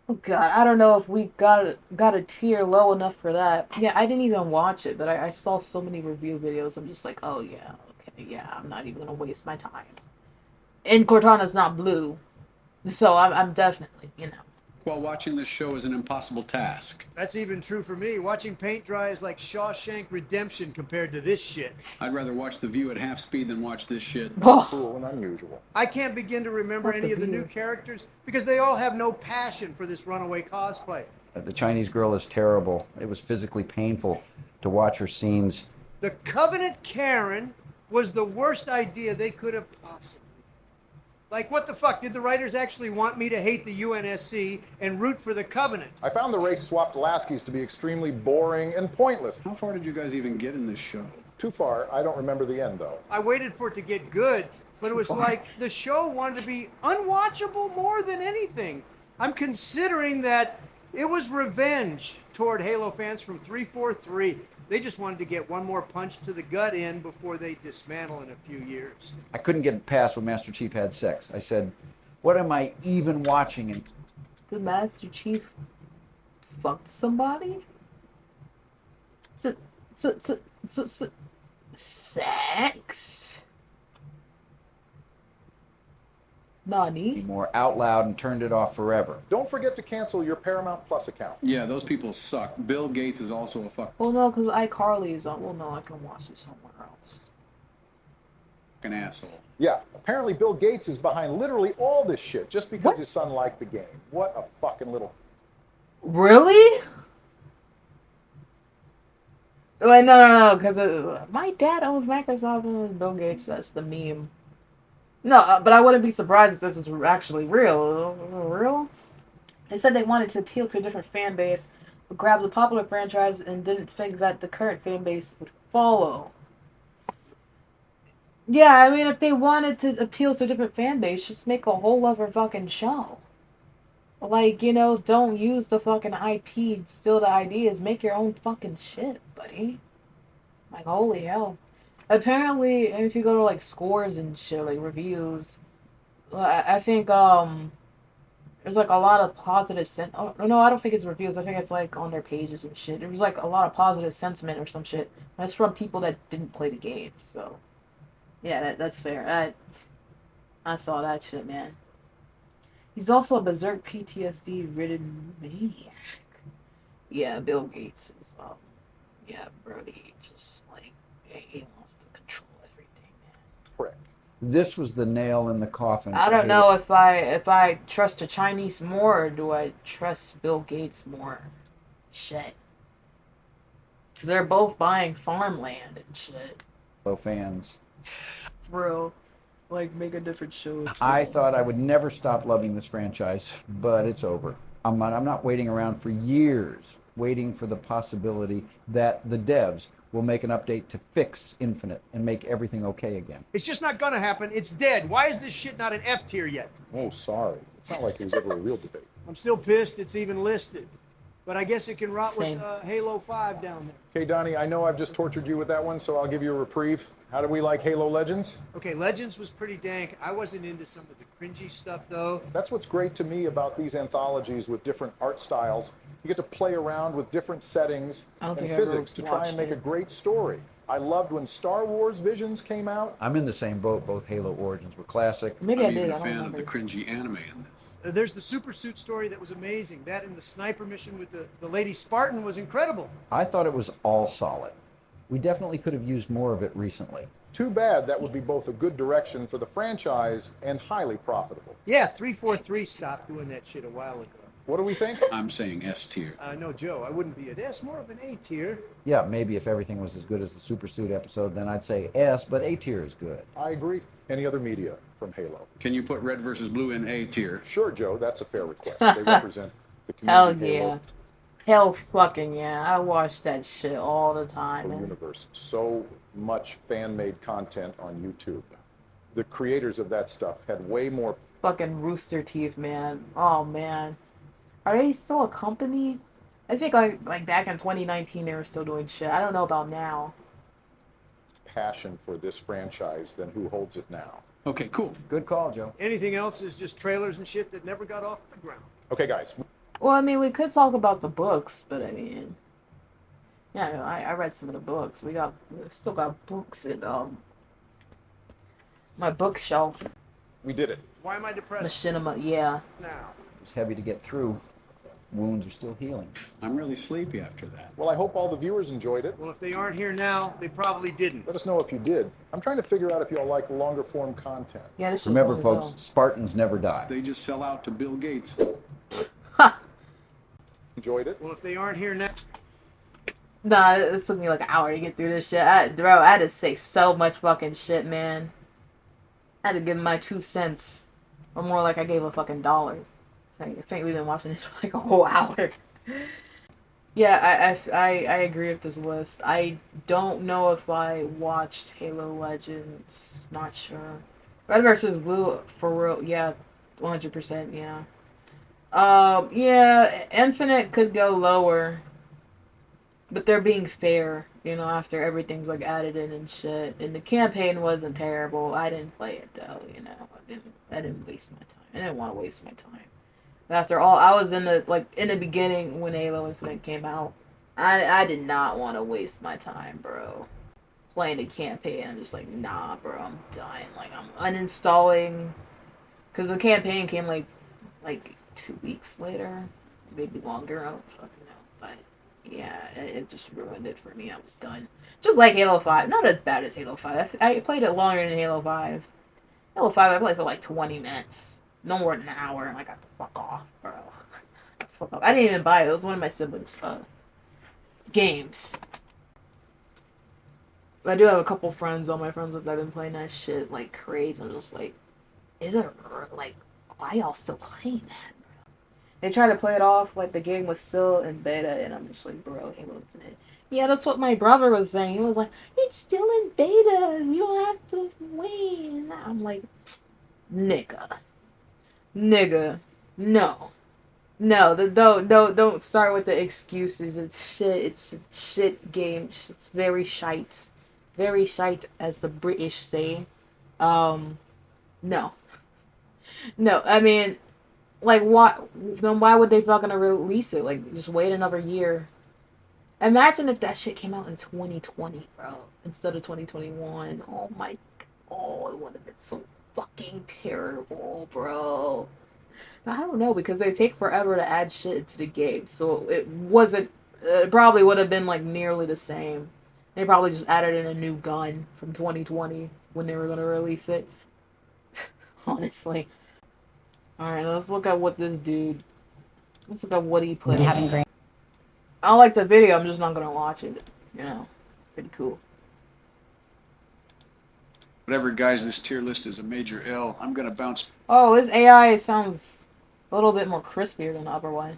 Oh god, I don't know if we got a tier low enough for that. Yeah, I didn't even watch it, but I saw so many review videos. I'm just like, oh yeah, okay, yeah, I'm not even gonna waste my time. And Cortana's not blue, so I'm definitely, While watching this show is an impossible task. That's even true for me. Watching paint dry is like Shawshank Redemption compared to this shit. I'd rather watch The View at half speed than watch this shit. Oh, Cruel and unusual. I can't begin to remember What any the of the new view? characters because they all have no passion for this runaway cosplay. The Chinese girl is terrible. It was physically painful to watch her scenes. The Covenant Karen was the worst idea they could have possibly. Like, what the fuck? Did the writers actually want me to hate the UNSC and root for the Covenant? I found the race-swapped Laskies to be extremely boring and pointless. How far did you guys even get in this show? Too far. I don't remember the end, though. I waited for it to get good, but it was like the show wanted to be unwatchable more than anything. I'm considering that it was revenge toward Halo fans from 343. They just wanted to get one more punch to the gut in before they dismantle in a few years. I couldn't get past when Master Chief had sex. I said, what am I even watching? And the Master Chief fucked somebody? Sex? Nani? more out loud and turned it off forever. Don't forget to cancel your Paramount Plus account. Yeah, those people suck. Bill Gates is also a fucking Well, no, because iCarly is on. Well, no, I can watch it somewhere else. asshole. Yeah, apparently Bill Gates is behind literally all this shit just because What? his son liked the game. What a fucking little... Really? Wait, no, because my dad owns Microsoft and Bill Gates. That's the meme. No, but I wouldn't be surprised if this was actually real. Is it real? They said they wanted to appeal to a different fan base, but grabbed a popular franchise and didn't think that the current fan base would follow. Yeah, I mean, if they wanted to appeal to a different fan base, just make a whole other fucking show. Like, don't use the fucking IP, steal the ideas, make your own fucking shit, buddy. Like, holy hell. Apparently, if you go to, like, scores and shit, like, reviews, I think, there's, like, a lot of positive oh, no, I don't think it's reviews, I think it's, like, on their pages and shit. There's, like, a lot of positive sentiment or some shit. That's from people that didn't play the game, so... Yeah, that's fair. I saw that shit, man. He's also a berserk PTSD-ridden maniac. Yeah, Bill Gates is, yeah, Brody, just, like, he wants to control everything, man. prick. This was the nail in the coffin. I for don't Halo. know if I trust the Chinese more, or do I trust Bill Gates more? Shit. Because they're both buying farmland and shit. Fans. For real. like make a different show. I thought I would never stop loving this franchise, but it's over. I'm not waiting around for years, waiting for the possibility that the devs will make an update to fix Infinite and make everything okay again. It's just not gonna happen. It's dead. Why is this shit not an F tier yet? Oh, sorry. It's not like it was ever a real debate. I'm still pissed it's even listed. But I guess it can rot Same. with Halo 5 down there. Okay, Donnie, I know I've just tortured you with that one, so I'll give you a reprieve. How do we like Halo Legends? Okay, Legends was pretty dank. I wasn't into some of the cringy stuff, though. That's what's great to me about these anthologies with different art styles. You get to play around with different settings I don't and think I ever physics to try and watched make a it. great story. I loved when Star Wars Visions came out. I'm in the same boat. Both Halo Origins were classic. Maybe I I'm did. even I a don't fan of remember. the cringy anime in this. There's the super suit story that was amazing. That and the sniper mission with the Lady Spartan was incredible. I thought it was all solid. We definitely could have used more of it recently. Too bad that would be both a good direction for the franchise and highly profitable. Yeah, 343 stopped doing that shit a while ago. What do we think? I'm saying S tier. No, Joe, I wouldn't be at S, more of an A tier. Yeah, maybe if everything was as good as the Super Suit episode, then I'd say S, but A tier is good. I agree. Any other media from Halo? Can you put Red versus Blue in A tier? Sure, Joe, that's a fair request. They represent the Hell community Halo yeah. Hell fucking yeah. I watch that shit all the time, man. universe. So much fan-made content on YouTube. The creators of that stuff had way more. Fucking Rooster Teeth, man. Oh man. Are they still a company? I think like back in 2019 they were still doing shit. I don't know about now. Passion for this franchise than who holds it now. Okay, cool. Good call, Joe. Anything else is just trailers and shit that never got off the ground. Okay, guys, Well, I mean, we could talk about the books, but I mean, yeah, I read some of the books. We still got books in my bookshelf. we did it. Why am I depressed Machinima, yeah. now? It's heavy to get through. Wounds are still healing. I'm really sleepy after that. Well, I hope all the viewers enjoyed it. Well, if they aren't here now, they probably didn't. Let us know if you did. I'm trying to figure out if y'all like longer form content. Yeah, this is Remember, fun as folks, Spartans never die. They just sell out to Bill Gates. Enjoyed it? Well, if they aren't here now, Nah, it took me like an hour to get through this shit. I had to say so much fucking shit, man. I had to give my 2 cents. Or more like I gave a fucking $1. I think we've been watching this for like a whole hour. Yeah, I agree with this list. I don't know if I watched Halo Legends. Not sure. Red versus Blue, for real, yeah. 100%, yeah. Yeah, Infinite could go lower. But they're being fair, you know, after everything's like added in and shit. And the campaign wasn't terrible. I didn't play it though, you know. I didn't waste my time. I didn't want to waste my time. After all, I was in the beginning when Halo Infinite came out. I did not want to waste my time, bro. Playing the campaign, I'm just like, nah, bro, I'm done. Like, I'm uninstalling. Because the campaign came like 2 weeks later. Maybe longer, I don't fucking know. But yeah, it just ruined it for me. I was done. Just like Halo 5. Not as bad as Halo 5. I played it longer than Halo 5. Halo 5, I played for like 20 minutes. No more than an hour, and I got the fuck off, bro. Got the fuck off. I didn't even buy it. It was one of my siblings' games. I do have a couple friends on my friends list that have been playing that shit like crazy. I'm just like, is it like, why y'all still playing that, bro? They try to play it off like the game was still in beta, and I'm just like, bro, Halo Infinite. Yeah, that's what my brother was saying. He was like, it's still in beta. You don't have to wait. I'm like, nigga, no. Don't start with the excuses. It's shit. It's a shit game. It's very shite. Very shite, as the British say. No. I mean, like, then why would they fucking release it? Like, just wait another year. Imagine if that shit came out in 2020, bro, instead of 2021. Oh my, it would have been so fucking terrible, bro. I don't know, because they take forever to add shit to the game, so it probably would have been like nearly the same. They probably just added in a new gun from 2020 when they were going to release it. Honestly. Alright, let's look at what this dude, let's look at what he put in. I don't like the video, I'm just not going to watch it. You know, pretty cool. Whatever, guys, this tier list is a major L. I'm gonna bounce. Oh, his AI sounds a little bit more crispier than the other one.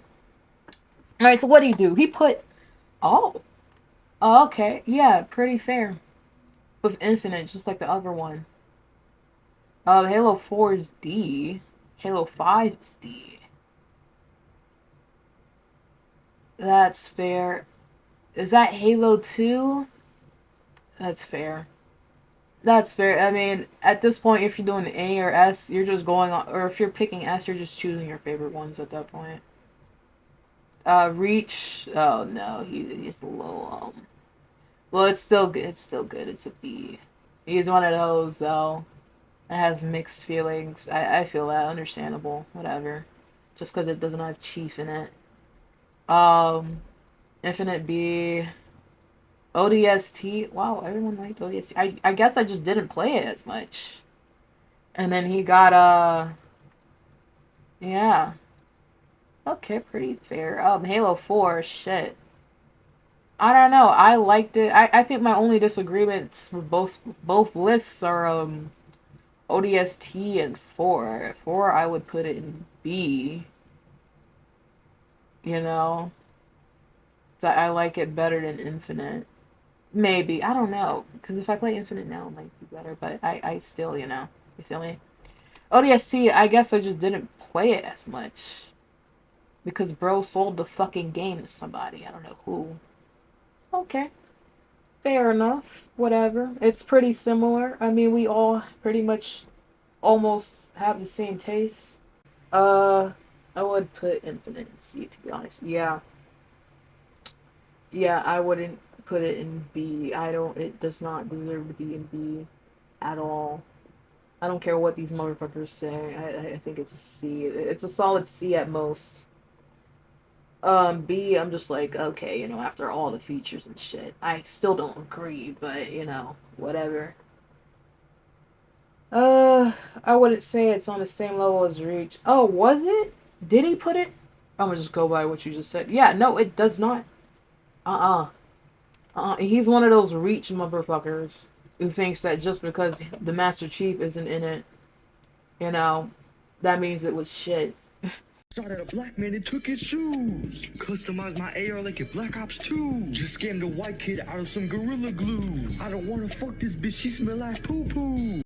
Alright, so what do you do? He put... Oh. Oh, okay. Yeah, pretty fair. With Infinite, just like the other one. Halo 4 is D. Halo 5 is D. That's fair. Is that Halo 2? That's fair. That's fair. I mean, at this point, if you're doing A or S, you're just going on... Or if you're picking S, you're just choosing your favorite ones at that point. Reach... Oh, no. He's a little, Well, it's still good. It's still good. It's a B. He's one of those, though. It has mixed feelings. I feel that. Understandable. Whatever. Just because it doesn't have Chief in it. Infinite B. ODST. Wow, everyone liked ODST. I guess I just didn't play it as much. And then he got, yeah. Okay, pretty fair. Halo 4, shit. I don't know. I liked it. I think my only disagreements with both lists are, ODST and 4. 4, I would put it in B. You know? So I like it better than Infinite. Maybe. I don't know. Because if I play Infinite now, it might be better. But I still, you know. You feel me? ODST, I guess I just didn't play it as much. Because bro sold the fucking game to somebody. I don't know who. Okay. Fair enough. Whatever. It's pretty similar. I mean, we all pretty much almost have the same taste. I would put Infinite in C, to be honest. Yeah. Yeah, I wouldn't put it in B. It does not deserve to be in B at all. I don't care what these motherfuckers say. I think it's a C. It's a solid C at most. B, I'm just like, okay, you know, after all the features and shit. I still don't agree, but, you know, whatever. I wouldn't say it's on the same level as Reach. Oh, was it? Did he put it? I'm gonna just go by what you just said. Yeah, no, it does not. He's one of those Reach motherfuckers who thinks that just because the Master Chief isn't in it, you know, that means it was shit. Started a black man and took his shoes. Customized my AR like a Black Ops 2. Just scammed a white kid out of some Gorilla Glue. I don't wanna fuck this bitch, she smell like poo-poo.